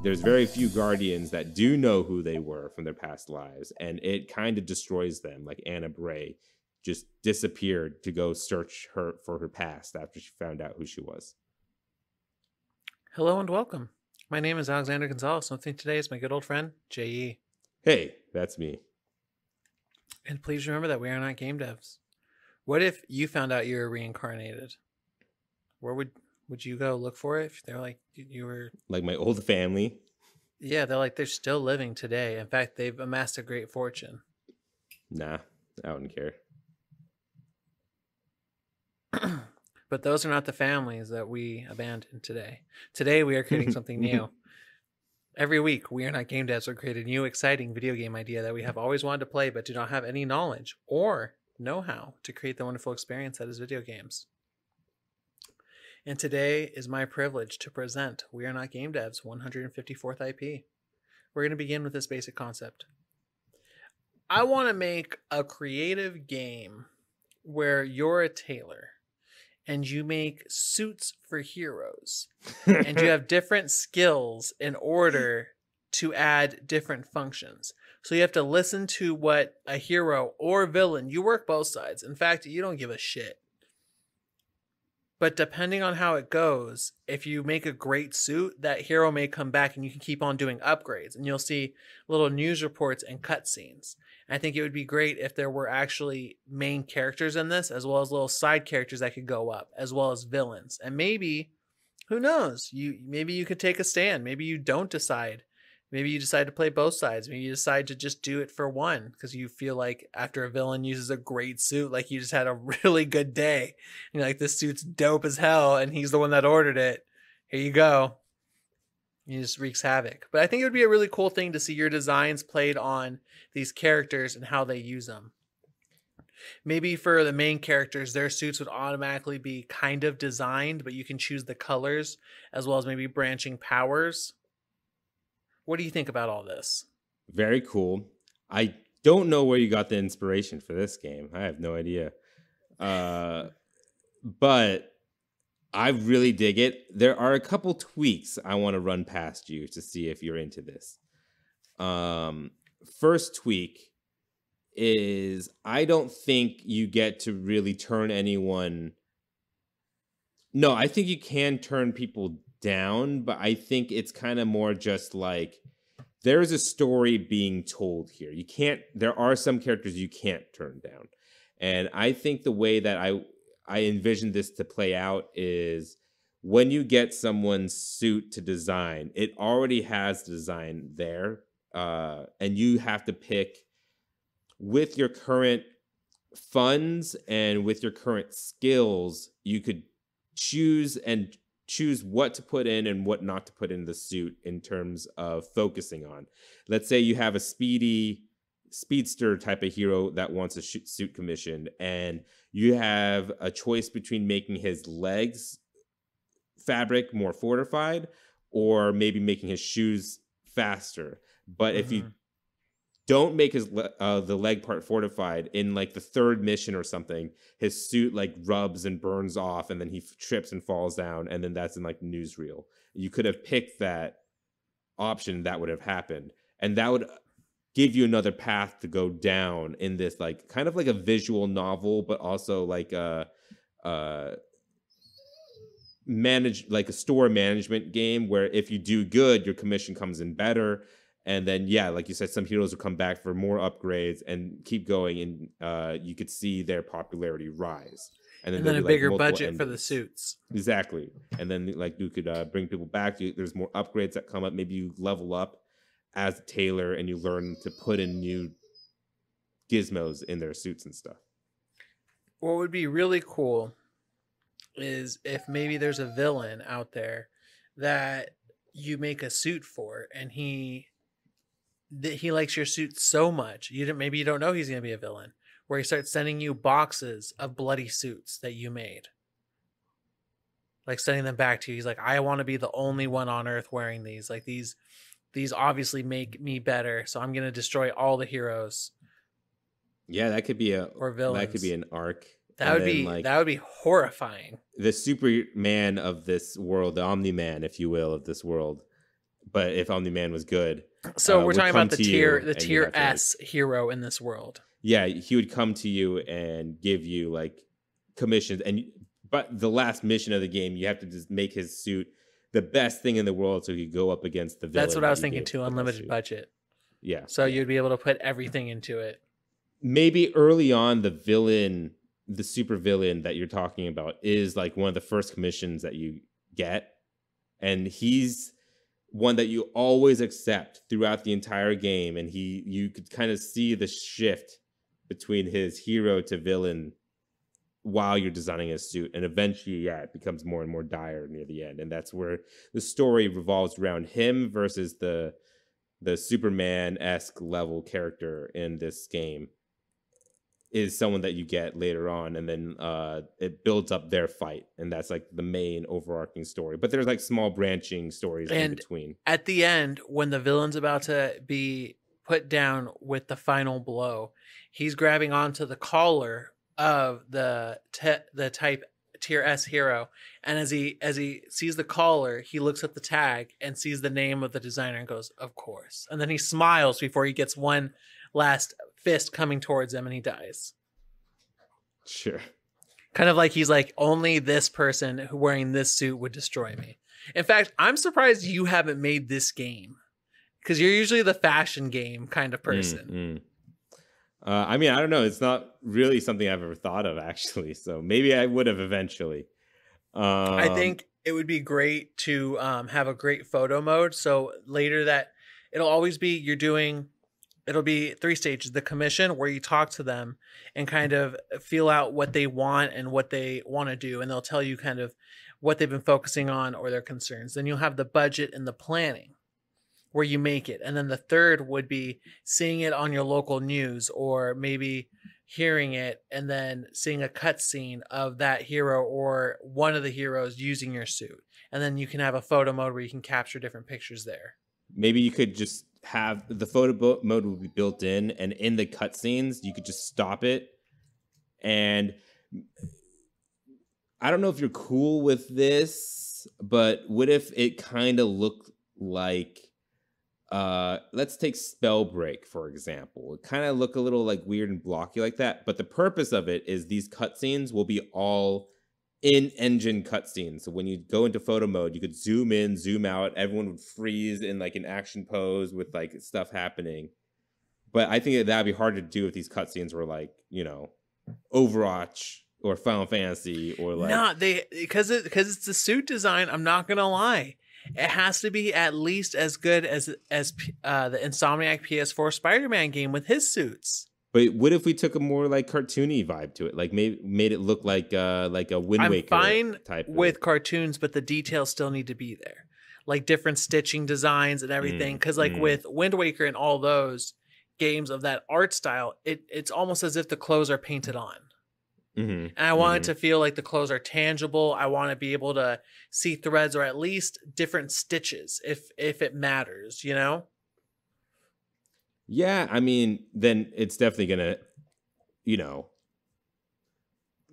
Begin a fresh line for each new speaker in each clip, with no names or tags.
there's very few guardians that do know who they were from their past lives, and it kind of destroys them. Like Anna Bray just disappeared to go search her for her past after she found out who she was.
Hello and welcome. My name is Alexander Gonzalez, and with me today is my good old friend, J.E.
Hey, that's me.
And please remember that we are not game devs. What if you found out you were reincarnated? Where would you go look for it? If they're like, you were...
Like my old family.
Yeah, they're still living today. In fact, they've amassed a great fortune.
Nah, I wouldn't care.
But those are not the families that we abandoned today. Today, we are creating something new. Every week, we are not game devs will create a new, exciting video game idea that we have always wanted to play but do not have any knowledge or know-how to create the wonderful experience that is video games. And today is my privilege to present We Are Not Game Dev's 154th IP. We're going to begin with this basic concept. I want to make a creative game where you're a tailor and you make suits for heroes and you have different skills in order to add different functions. So you have to listen to what a hero or villain, you work both sides. In fact, you don't give a shit. But depending on how it goes, if you make a great suit, that hero may come back and you can keep on doing upgrades. And you'll see little news reports and cutscenes. I think it would be great if there were actually main characters in this, as well as little side characters that could go up, as well as villains. And maybe, who knows, maybe you could take a stand. Maybe you don't decide. Maybe you decide to play both sides. Maybe you decide to just do it for one because you feel like after a villain uses a great suit, like you just had a really good day. And you're like, this suit's dope as hell, and he's the one that ordered it. Here you go. He just wreaks havoc. But I think it would be a really cool thing to see your designs played on these characters and how they use them. Maybe for the main characters, their suits would automatically be kind of designed, but you can choose the colors as well as maybe branching powers. What do you think about all this?
Very cool. I don't know where you got the inspiration for this game. I have no idea. But I really dig it. There are a couple tweaks I want to run past you to see if you're into this. First tweak is I don't think you get to really turn anyone. No, I think you can turn people down, but I think it's kind of more just like there's a story being told here. There are some characters you can't turn down. And I think the way that I envision this to play out is when you get someone's suit to design, it already has the design there. And you have to pick with your current funds and with your current skills, you could choose what to put in and what not to put in the suit in terms of focusing on. Let's say you have a speedster type of hero that wants a suit commissioned, and you have a choice between making his legs fabric more fortified or maybe making his shoes faster. But if you don't make his the leg part fortified in like the third mission or something, his suit like rubs and burns off, and then he trips and falls down, and then that's in like the newsreel. You could have picked that option, that would have happened, and that would give you another path to go down in this like kind of like a visual novel, but also like a store management game where if you do good, your commission comes in better. And then, yeah, like you said, some heroes will come back for more upgrades and keep going, and you could see their popularity rise.
And then a bigger budget for the suits.
Exactly. And then, like, you could bring people back. There's more upgrades that come up. Maybe you level up as a tailor and you learn to put in new gizmos in their suits and stuff.
What would be really cool is if maybe there's a villain out there that you make a suit for, and he likes your suit so much maybe you don't know he's going to be a villain, where he starts sending you boxes of bloody suits that you made, like sending them back to you. He's like, I want to be the only one on earth wearing these. Like these obviously make me better, so I'm going to destroy all the heroes.
Yeah, that could be
or villains.
That could be an arc.
That would be horrifying.
The Superman of this world, the Omni-Man, if you will, of this world, but if Omni-Man was good,
So we're
would
talking
come
about
to you
the
and you
tier
have to like,
S hero in this world.
yeah, he would come to you and give you like commissions. But the last mission of the game, you have to just make his suit the best thing in the world so he could go up against the
That's
villain
what I
that
was
you
thinking
gave
too.
the best
Unlimited
suit.
budget.
Yeah,
So
yeah.
you'd be able to put everything into it.
Maybe early on, the villain, the super villain that you're talking about, is like one of the first commissions that you get, and he's one that you always accept throughout the entire game, and you could kind of see the shift between his hero to villain while you're designing his suit, and eventually, yeah, it becomes more and more dire near the end, and that's where the story revolves around him versus the Superman-esque level character in this game is someone that you get later on, and then it builds up their fight, and that's like the main overarching story, but there's like small branching stories in
And
between.
at the end, when the villain's about to be put down with the final blow, he's grabbing onto the collar of the type tier S hero, and as he sees the collar, he looks at the tag and sees the name of the designer and goes, "Of course." And then he smiles before he gets one last fist coming towards him, and he dies.
Sure.
Kind of like he's like, only this person who wearing this suit would destroy me. In fact, I'm surprised you haven't made this game, because you're usually the fashion game kind of person.
I mean, I don't know. It's not really something I've ever thought of, actually. So maybe I would have eventually.
I think it would be great to have a great photo mode. So later that it'll always be it'll be 3 stages. The commission, where you talk to them and kind of feel out what they want and what they want to do. And they'll tell you kind of what they've been focusing on or their concerns. Then you'll have the budget and the planning where you make it. And then the third would be seeing it on your local news, or maybe hearing it and then seeing a cutscene of that hero or one of the heroes using your suit. And then you can have a photo mode where you can capture different pictures there.
maybe you could just have the photo mode would be built in, and in the cutscenes you could just stop it. And I don't know if you're cool with this, but what if it kind of looked like, let's take Spellbreak for example. It kind of look a little like weird and blocky like that, but the purpose of it is these cutscenes will be all in-engine cutscenes. So when you go into photo mode, you could zoom in, zoom out. Everyone would freeze in like an action pose with like stuff happening. But I think that'd be hard to do if these cutscenes were like, you know, Overwatch or Final Fantasy or like.
No, because it's the suit design. I'm not gonna lie, it has to be at least as good as the Insomniac PS4 Spider-Man game with his suits.
But what if we took a more like cartoony vibe to it, like made it look like a Wind Waker
I'm fine
type
with
of...
cartoons, but the details still need to be there, like different stitching designs and everything. Because like with Wind Waker and all those games of that art style, it's almost as if the clothes are painted on. And I want it to feel like the clothes are tangible. I want to be able to see threads or at least different stitches if it matters, you know?
Yeah, I mean, then it's definitely gonna, you know,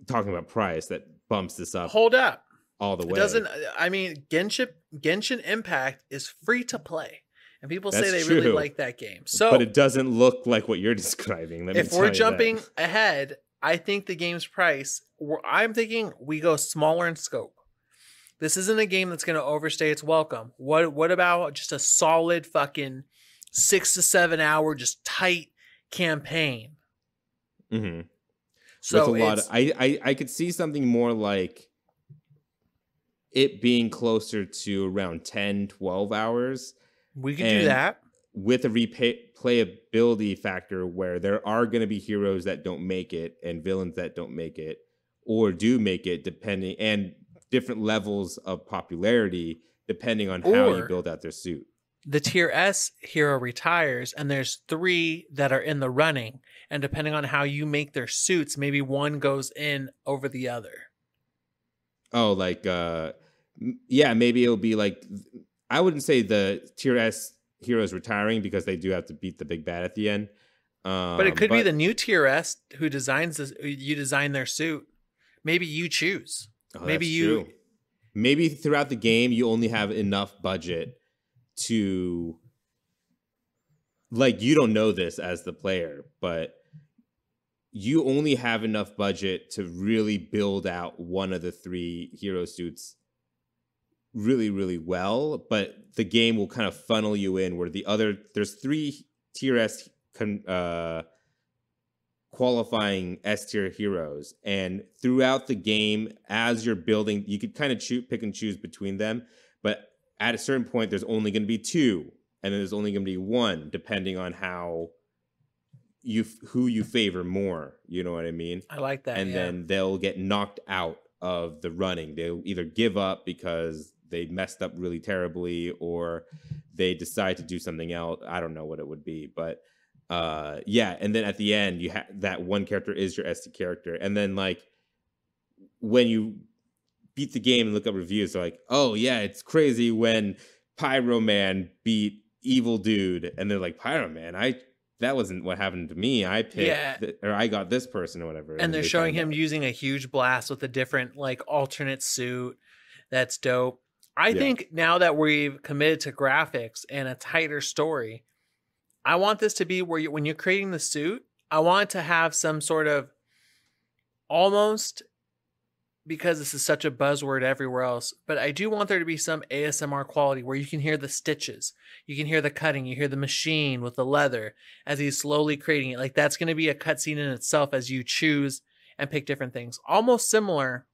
talking about price, that bumps this up.
Hold up.
All the way.
It doesn't, I mean, Genshin Impact is free to play. And people say
That's
they really
true.
like that game. So,
but it doesn't look like what you're describing.
if we're jumping ahead, I think the game's price, I'm thinking we go smaller in scope. This isn't a game that's going to overstay its welcome. What about just a solid fucking 6 to 7 hour, just tight campaign?
So with a lot of, I could see something more like it being closer to around 10, 12 hours.
We could do that.
With a replayability factor where there are going to be heroes that don't make it and villains that don't make it or do make it, depending, and different levels of popularity depending on how you build out their suit.
The tier S hero retires and there's 3 that are in the running, and depending on how you make their suits, maybe one goes in over the other.
Oh, like yeah, maybe it'll be like, I wouldn't say the tier S heroes retiring because they do have to beat the big bad at the end.
But it could be the new tier S who designs this. You design their suit. Maybe you choose.
Maybe throughout the game you only have enough budget to, like, you don't know this as the player, but you only have enough budget to really build out one of the 3 hero suits really, really well, but the game will kind of funnel you in where there's 3 tier S qualifying S tier heroes, and throughout the game, as you're building, you could kind of pick and choose between them, but at a certain point, there's only going to be 2, and then there's only going to be 1, depending on who you favor more. You know what I mean?
I like that.
And then they'll get knocked out of the running. They'll either give up because they messed up really terribly, or they decide to do something else. I don't know what it would be, but and then at the end, you have that one character is your SD character, and then like when you beat the game and look up reviews, they're like, oh yeah, it's crazy when Pyro Man beat Evil Dude, and they're like, Pyro Man, that wasn't what happened to me. I picked, or I got this person or whatever.
And they're showing him using a huge blast with a different like alternate suit. That's dope. I think now that we've committed to graphics and a tighter story, I want this to be where when you're creating the suit, I want it to have some sort of almost, because this is such a buzzword everywhere else, but I do want there to be some ASMR quality where you can hear the stitches, you can hear the cutting, you hear the machine with the leather as he's slowly creating it. Like that's going to be a cutscene in itself as you choose and pick different things. Almost similar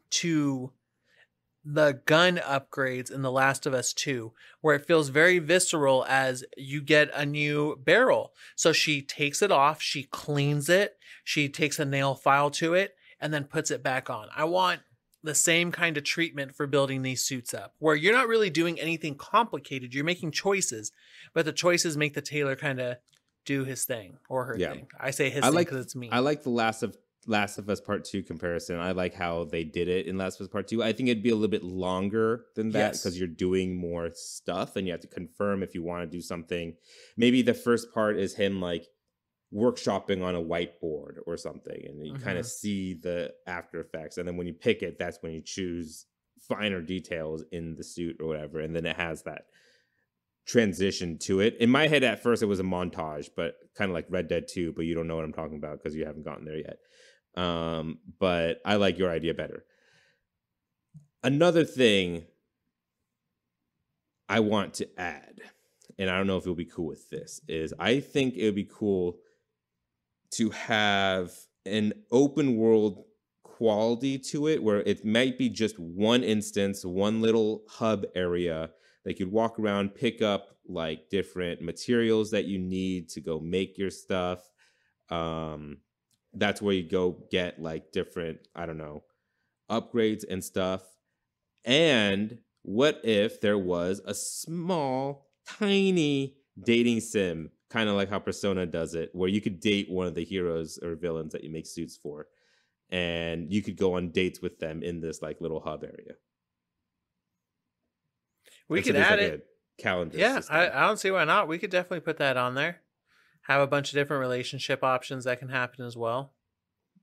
to the gun upgrades in The Last of Us 2, where it feels very visceral as you get a new barrel. So she takes it off, she cleans it, she takes a nail file to it, and then puts it back on. I want the same kind of treatment for building these suits up, where you're not really doing anything complicated. You're making choices, but the choices make the tailor kind of do his thing or her thing. I say his thing because it's me.
I like the Last of Us Part 2 comparison. I like how they did it in Last of Us Part 2. I think it'd be a little bit longer than that because you're doing more stuff and you have to confirm if you want to do something. Maybe the first part is him like workshopping on a whiteboard or something, and you kind of see the after effects, and then when you pick it, that's when you choose finer details in the suit or whatever, and then it has that transition to it. In my head at first it was a montage, but kind of like Red Dead 2, but you don't know what I'm talking about because you haven't gotten there yet. But I like your idea better. Another thing I want to add, and I don't know if you'll be cool with this, is I think it would be cool to have an open world quality to it where it might be just one instance, one little hub area that you could walk around, pick up like different materials that you need to go make your stuff. That's where you go get like different, I don't know, upgrades and stuff. And what if there was a small, tiny dating sim, kind of like how Persona does it, where you could date one of the heroes or villains that you make suits for, and you could go on dates with them in this like little hub area.
We could add
like it. Calendar.
Yeah, I don't see why not. We could definitely put that on there. Have a bunch of different relationship options that can happen as well.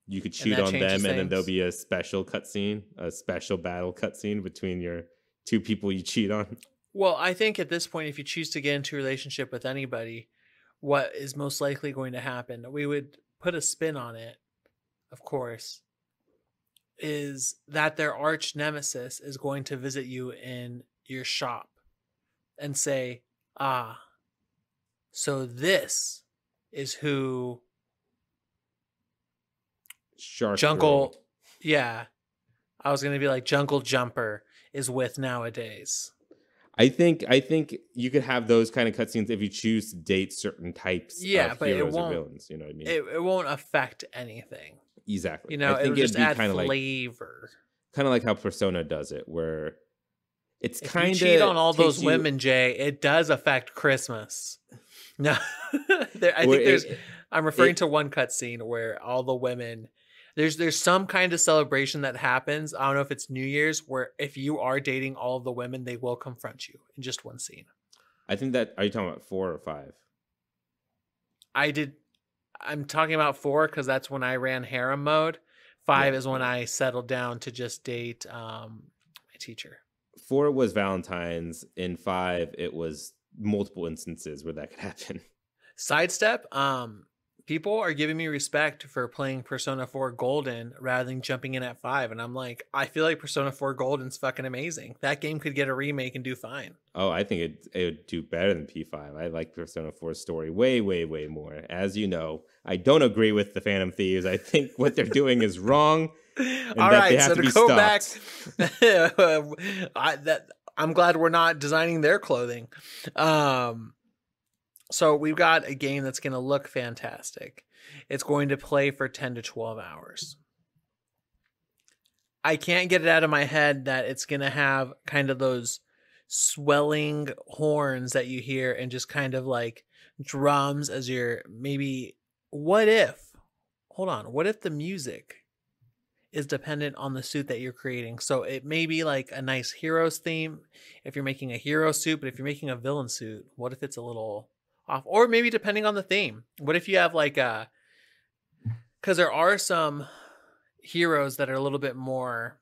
You could cheat on them, and then there'll be a special cutscene, a special battle cutscene between your two people you cheat on.
Well, I think at this point, if you choose to get into a relationship with anybody, what is most likely going to happen, we would put a spin on it, of course, is that their arch nemesis is going to visit you in your shop and say, so this is who
Jungle.
Yeah. I was going to be like Jungle Jumper is with nowadays.
I think you could have those kind of cutscenes if you choose to date certain types of heroes or villains. You know what I mean?
It won't affect anything.
Exactly.
You know, I think it'll just add flavor.
Kind of like how Persona does it, where it's kind of
cheat on all those women, Jay. It does affect Christmas. No, I'm referring to one cutscene where all the women. There's some kind of celebration that happens. I don't know if it's New Year's, where if you are dating all of the women, they will confront you in just one scene.
I think that. Are you talking about 4 or 5?
I'm talking about 4 because that's when I ran harem mode. 5 is when I settled down to just date my teacher.
4 was Valentine's. In 5, it was multiple instances where that could happen.
Sidestep. People are giving me respect for playing Persona 4 Golden rather than jumping in at 5, and I'm like, I feel like Persona 4 Golden's fucking amazing. That game could get a remake and do fine.
Oh, I think it would do better than P5. I like Persona 4's story way, way, way more. As you know, I don't agree with the Phantom Thieves. I think what they're doing is wrong. And
all
that
right,
they have
so
to
to
be
go
stopped.
back, I'm glad we're not designing their clothing. So we've got a game that's going to look fantastic. It's going to play for 10 to 12 hours. I can't get it out of my head that it's going to have kind of those swelling horns that you hear and just kind of like drums as you're maybe, what if the music is dependent on the suit that you're creating? So it may be like a nice hero's theme if you're making a hero suit, but if you're making a villain suit, what if it's a little off? Or maybe depending on the theme, what if you have like a, because there are some heroes that are a little bit more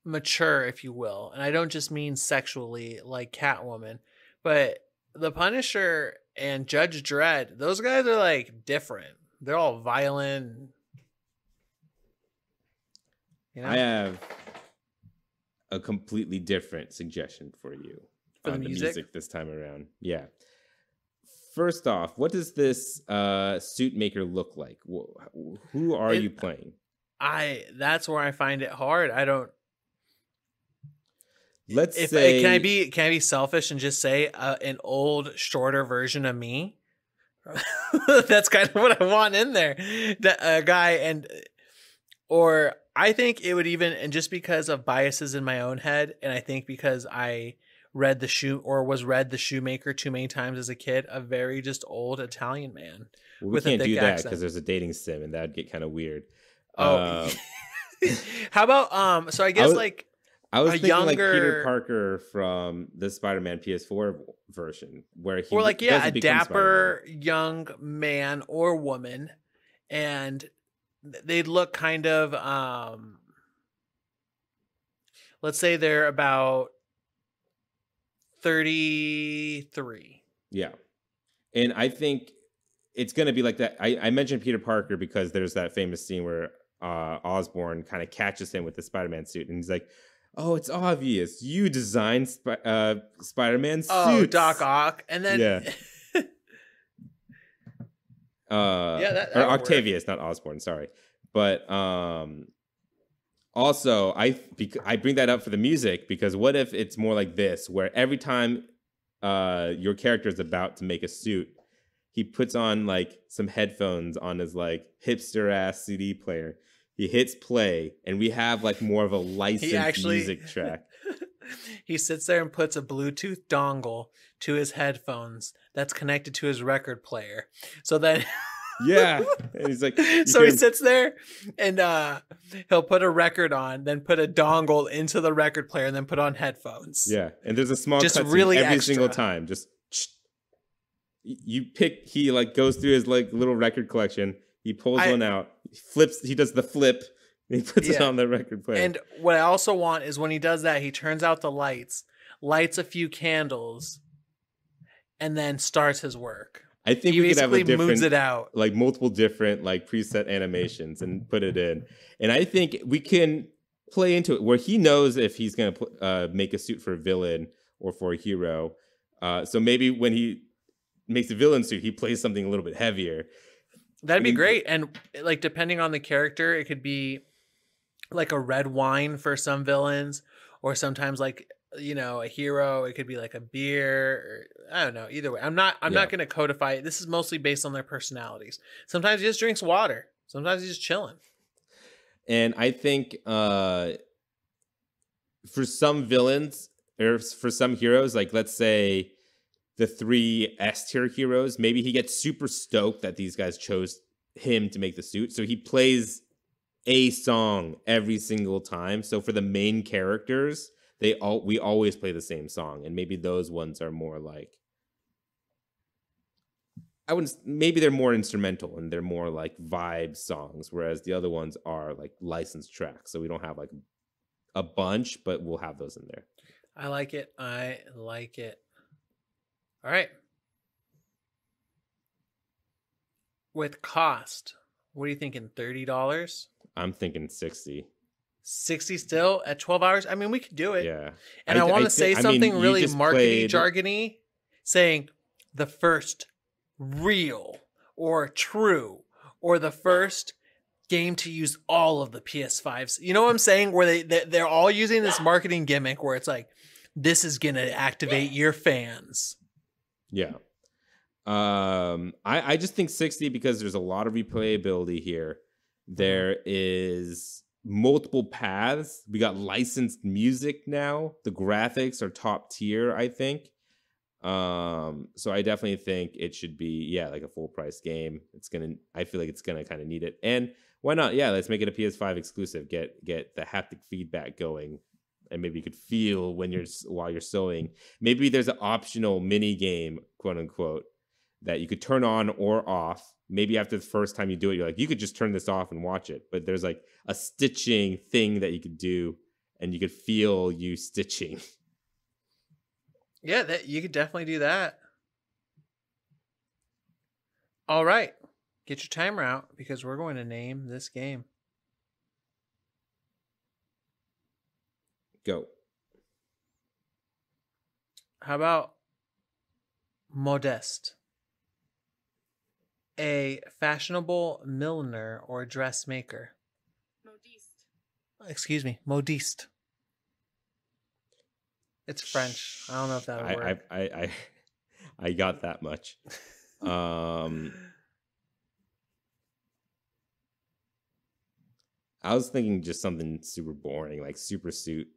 mature, if you will, and I don't just mean sexually like Catwoman, but the Punisher and Judge Dredd, those guys are like different. They're all violent. You know?
I have a completely different suggestion for you
For the
on the
music?
music this time around. Yeah. First off, what does this suit maker look like? Who are you playing?
That's where I find it hard. I don't.
Let's say,
can I be selfish and just say an old, shorter version of me? That's kind of what I want in there. A guy or I think it would even, and just because of biases in my own head, and I think because I was read The Shoemaker too many times as a kid, a very just old Italian man.
well, we
with
can't
a thick
do that
accent.
because there's a dating sim, and that would get kind of weird.
Oh, how about so I guess
I was thinking
younger,
like Peter Parker from the Spider-Man PS4 version, where he
or like
doesn't
a
become
dapper
Spider-Man.
young man or woman, and they'd look kind of let's say they're about 33.
Yeah, and I think it's going to be like that. I mentioned Peter Parker because there's that famous scene where Osborn kind of catches him with the Spider-Man suit, and he's like, "Oh, it's obvious. You designed Spider-Man suits."
Oh, Doc Ock, and then
yeah,
that
or Octavius, not Osborn. Sorry, but also I bring that up for the music because what if it's more like this, where every time your character is about to make a suit, he puts on like some headphones on his like hipster ass CD player. He hits play, and we have like more of a licensed music track.
He sits there and puts a Bluetooth dongle to his headphones that's connected to his record player. So then,
yeah, and he's like,
so he sits there and he'll put a record on, then put a dongle into the record player, and then put on headphones.
Yeah, and there's a small
just
cutscene
really
every
extra.
single time. Just you pick. He like goes through his like little record collection. He pulls one out, flips. He does the flip, and he puts it on the record player.
And what I also want is when he does that, he turns out the lights, lights a few candles, and then starts his work.
I think
he
we could have a different,
moves it out,
like multiple different like preset animations, and put it in. And I think we can play into it where he knows if he's going to make a suit for a villain or for a hero. So maybe when he makes a villain suit, he plays something a little bit heavier.
That'd be great. And like, depending on the character, it could be like a red wine for some villains, or sometimes like, you know, a hero, it could be like a beer, or I don't know. Either way, I'm not going to codify it. This is mostly based on their personalities. Sometimes he just drinks water. Sometimes he's just chilling.
And I think for some villains or for some heroes, like let's say the 3 S tier heroes, maybe he gets super stoked that these guys chose him to make the suit. So he plays a song every single time. So for the main characters, we always play the same song. And maybe those ones are more like, maybe they're more instrumental and they're more like vibe songs, whereas the other ones are like licensed tracks. So we don't have like a bunch, but we'll have those in there.
I like it. I like it. All right. With cost, what are you thinking? $30?
I'm thinking 60.
60 still at 12 hours? I mean, we could do it.
Yeah.
And I want to say something really markety,
played...
jargony, saying the first real or true or the first game to use all of the PS5s. You know what I'm saying? Where they're all using this marketing gimmick where it's like, this is going to activate your fans.
Yeah. I just think 60 because there's a lot of replayability here. There is multiple paths. We got licensed music now. The graphics are top tier, I think. So I definitely think it should be, like a full price game. I feel like it's gonna kind of need it. And why not? Yeah, let's make it a PS5 exclusive. Get the haptic feedback going. And maybe you could feel while you're sewing. Maybe there's an optional mini game, quote unquote, that you could turn on or off. Maybe after the first time you do it, you're like, you could just turn this off and watch it. But there's like a stitching thing that you could do, and you could feel you stitching.
Yeah, you could definitely do that. All right. Get your timer out because we're going to name this game.
Go.
How about Modeste? A fashionable milliner or dressmaker.
Modiste.
Excuse me, modiste. It's French. I don't know if that would work.
I got that much. I was thinking just something super boring, like Super Suit.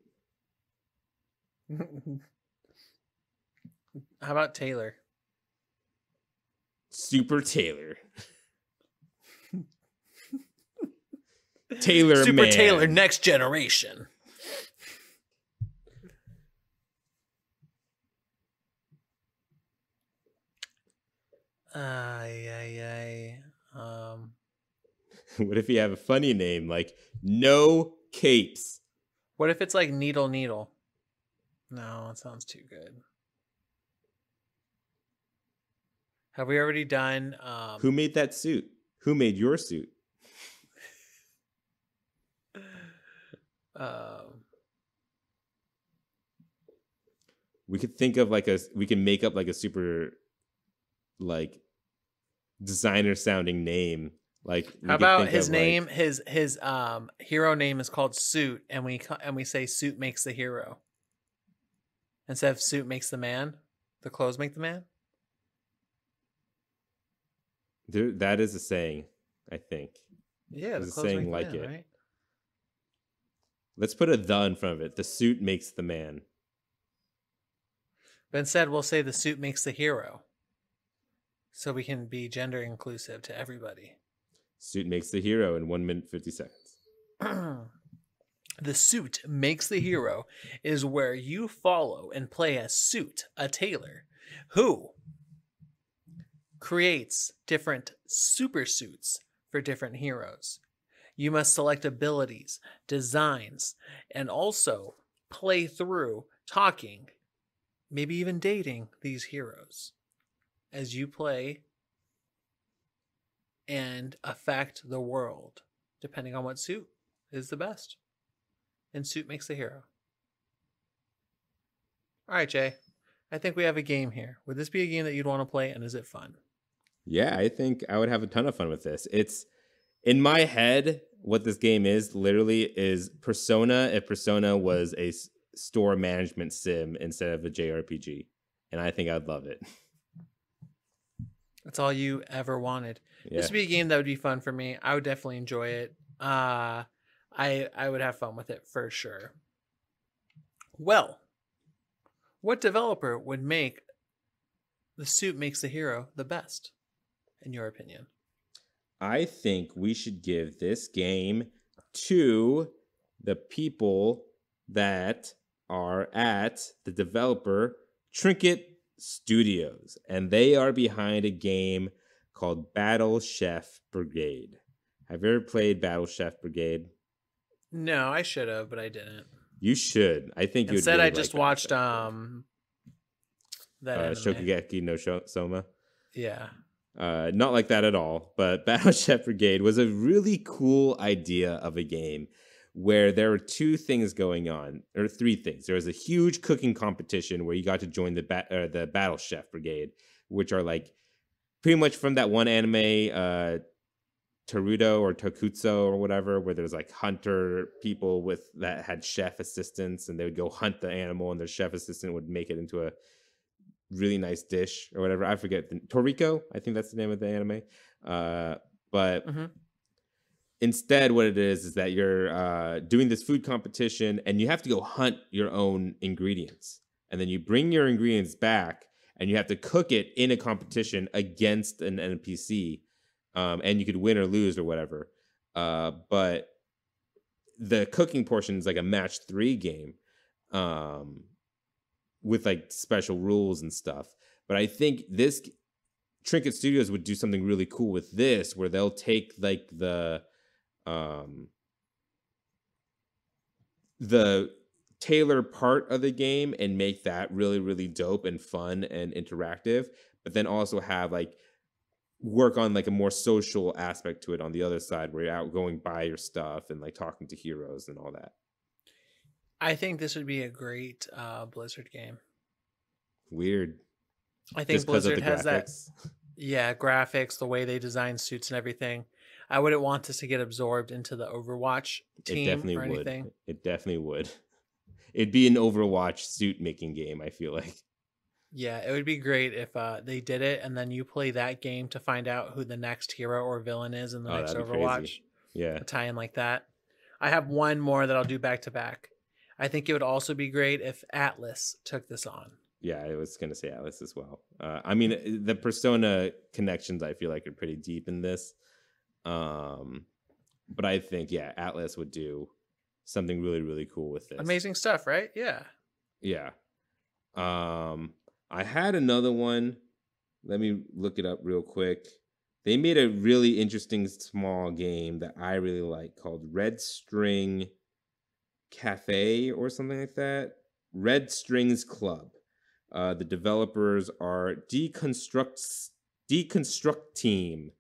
How about Tailor?
Super Tailor. Tailor
Super
Man.
Tailor Next Generation.
What if you have a funny name like No Capes?
What if it's like Needle Needle? No, it sounds too good. Have we already done?
Who made that suit? Who made your suit? We could think of we can make up like a super like designer sounding name. Like,
how about his name? His hero name is called Suit, and we say Suit makes the hero instead of Suit makes the man. The clothes make the man.
That is a saying, I think.
Yeah,
there's a saying like
man,
it.
Right?
Let's put a "the" in front of it. The suit makes the man.
But instead, we'll say the suit makes the hero, so we can be gender inclusive to everybody.
Suit makes the hero in 1 minute 50 seconds.
The Suit Makes the Hero is where you follow and play as Suit, a tailor, who creates different super suits for different heroes. You must select abilities, designs, and also play through talking, maybe even dating these heroes as you play and affect the world, depending on what suit is the best. And Suit Makes the Hero. All right, Jay. I think we have a game here. Would this be a game that you'd want to play, and is it fun?
Yeah, I think I would have a ton of fun with this. It's in my head. What this game is literally is Persona if Persona was a store management sim instead of a JRPG, and I think I'd love it.
That's all you ever wanted.
Yeah.
This would be a game that would be fun for me. I would definitely enjoy it. I would have fun with it for sure. Well, what developer would make The Suit Makes the Hero the best, in your opinion?
I think we should give this game to the people that are at the developer Trinket Studios, and they are behind a game called Battle Chef Brigade. Have you ever played Battle Chef Brigade?
No, I should have, but I didn't.
You should. I think you would
Instead,
really
I
like
just watched
Battleship.
that anime.
Shokugeki no Soma.
Yeah.
Not like that at all, but Battleship Brigade was a really cool idea of a game where there were two things going on, or three things. There was a huge cooking competition where you got to join the Battle Chef Brigade, which are like pretty much from that one anime, Taruto or Tokutsu or whatever, where there's like hunter people that had chef assistants, and they would go hunt the animal, and their chef assistant would make it into a really nice dish or whatever. I forget Toriko. I think that's the name of the anime. But
Mm-hmm.
instead, what it is that you're doing this food competition, and you have to go hunt your own ingredients, and then you bring your ingredients back, and you have to cook it in a competition against an NPC, and you could win or lose or whatever. But the cooking portion is like a match 3 game. With like special rules and stuff. But I think this Trinket Studios would do something really cool with this, where they'll take like the tailor part of the game and make that really, really dope and fun and interactive, but then also have like work on like a more social aspect to it on the other side, where you're out going by your stuff and like talking to heroes and all that.
I think this would be a great Blizzard game.
Weird.
I think
Just because of
Blizzard
the
has that.
graphics.
Yeah, graphics, the way they design suits and everything. I wouldn't want this to get absorbed into the Overwatch
It
team
definitely
or
would.
anything.
It definitely would. It'd be an Overwatch suit making game, I feel like.
Yeah, it would be great if they did it and then you play that game to find out who the next hero or villain is in the
Oh,
next
that'd be
Overwatch.
crazy. Yeah.
A tie in like that. I have one more that I'll do back to back. I think it would also be great if Atlas took this on.
Yeah, I was going to say Atlas as well. I mean, the Persona connections, I feel like, are pretty deep in this. But I think, yeah, Atlas would do something really, really cool with this.
Amazing stuff, right? Yeah.
Yeah. I had another one. Let me look it up real quick. They made a really interesting small game that I really like called Red String Cafe or something like that. Red Strings Club. The developers are Deconstruct Team.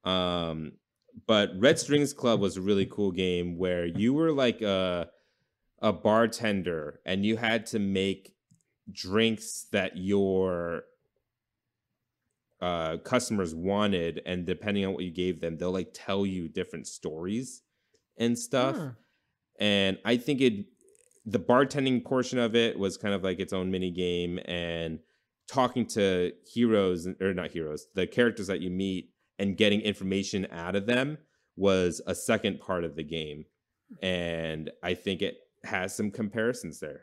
But Red Strings Club was a really cool game where you were like a bartender and you had to make drinks that your customers wanted, and depending on what you gave them, they'll like tell you different stories and stuff. And I think the bartending portion of it was kind of like its own mini game, and talking to heroes, or not heroes, the characters that you meet and getting information out of them was a second part of the game. And I think it has some comparisons there.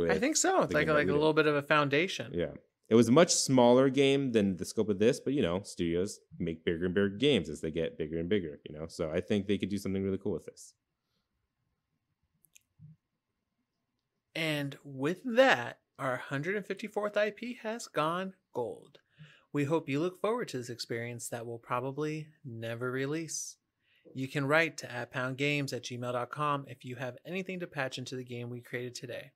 I think so. It's like a little bit of a foundation.
Yeah. It was a much smaller game than the scope of this, but studios make bigger and bigger games as they get bigger and bigger, So I think they could do something really cool with this.
And with that, our 154th IP has gone gold. We hope you look forward to this experience that will probably never release. You can write to @poundgames@gmail.com if you have anything to patch into the game we created today.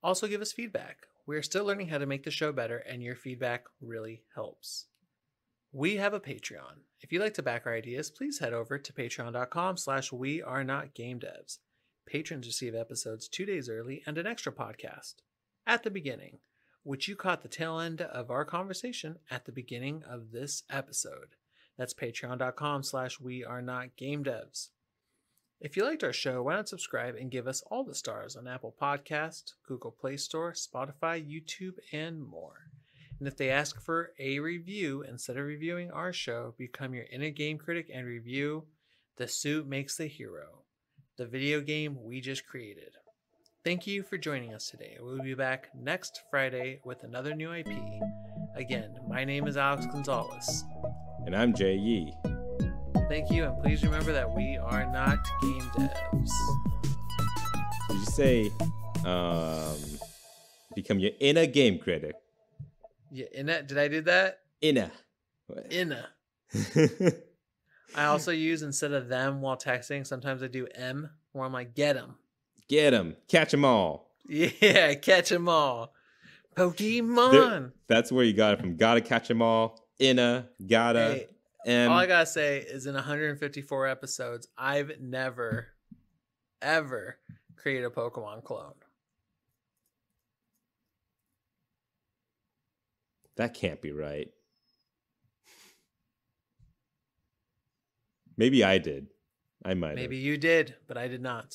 Also give us feedback. We are still learning how to make the show better, and your feedback really helps. We have a Patreon. If you'd like to back our ideas, please head over to patreon.com/wearenotgamedevs. Patrons receive episodes 2 days early and an extra podcast at the beginning, which you caught the tail end of our conversation at the beginning of this episode. That's patreon.com/wearenotgamedevs. If you liked our show, why not subscribe and give us all the stars on Apple Podcasts, Google Play Store, Spotify, YouTube, and more. And if they ask for a review instead of reviewing our show, become your inner game critic and review The Suit Makes the Hero, the video game we just created. Thank you for joining us today. We'll be back next Friday with another new IP. Again, my name is Alex Gonzalez.
And I'm Jay Yee.
Thank you, and please remember that we are not game devs.
Did you say become your inner game critic?
Yeah, inna. Did I do that?
Inner.
I also use, instead of them while texting, sometimes I do M, where I'm like, get 'em.
Get them. Catch them all.
Yeah, catch 'em all. Pokemon.
That's where you got it from. Gotta catch them all. Inna, gotta,
Hey, all I
M.
gotta say is in 154 episodes, I've never, ever created a Pokemon clone.
That can't be right. Maybe I did. I might have.
Maybe you did, but I did not.